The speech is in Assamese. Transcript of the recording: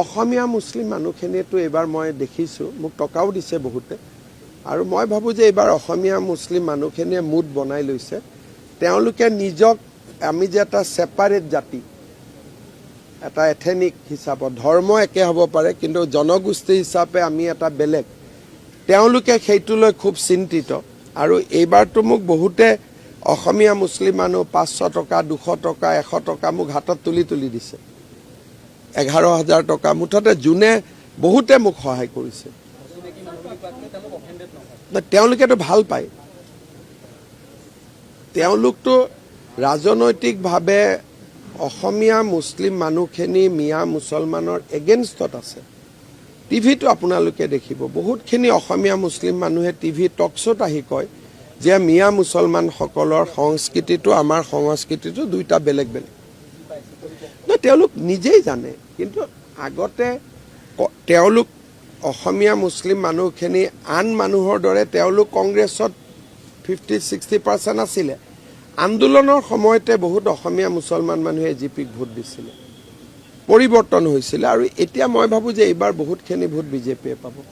অসমীয়া মুছলিম মানুহখিনিয়েতো এইবাৰ মই দেখিছোঁ, মোক টকাও দিছে বহুতে, আৰু মই ভাবোঁ যে এইবাৰ অসমীয়া মুছলিম মানুহখিনিয়ে মুড বনাই লৈছে। তেওঁলোকে নিজক, আমি যে এটা ছেপাৰেট জাতি, এটা এথেনিক হিচাপত ধৰ্ম একে হ'ব পাৰে, কিন্তু জনগোষ্ঠী হিচাপে আমি এটা বেলেগ, তেওঁলোকে সেইটো লৈ খুব চিন্তিত। আৰু এইবাৰতো মোক বহুতে অসমীয়া মুছলিম মানুহ 500 টকা, 200 টকা, 100 টকা মোক হাতত তুলি তুলি দিছে, 11,000 টকা, মুঠতে যোনে বহুতে মোক সহায় কৰিছে। তেওঁলোকেতো ভাল পায়, তেওঁলোকতো ৰাজনৈতিকভাৱে অসমীয়া মুছলিম মানুহখিনি মিয়া মুছলমানৰ এগেইনষ্টত আছে। টিভিটো আপোনালোকে দেখিব, বহুতখিনি অসমীয়া মুছলিম মানুহে টিভি টক শ্ব'ত আহি কয় যে মিয়া মুছলমানসকলৰ সংস্কৃতিটো আমাৰ সংস্কৃতিটো দুইটা বেলেগ বেলেগ। তেওঁলোক নিজেই জানে, কিন্তু আগতে তেওঁলোক অসমীয়া মুছলিম মানুহখিনি আন মানুহৰ দৰে তেওঁলোক কংগ্ৰেছত 50-60% আছিলে। আন্দোলনৰ সময়তে বহুত অসমীয়া মুছলমান মানুহে জিপিক ভোট দিছিলে, পৰিৱৰ্তন হৈছিলে। আৰু এতিয়া মই ভাবোঁ যে এইবাৰ বহুতখিনি ভোট বিজেপিয়ে পাব।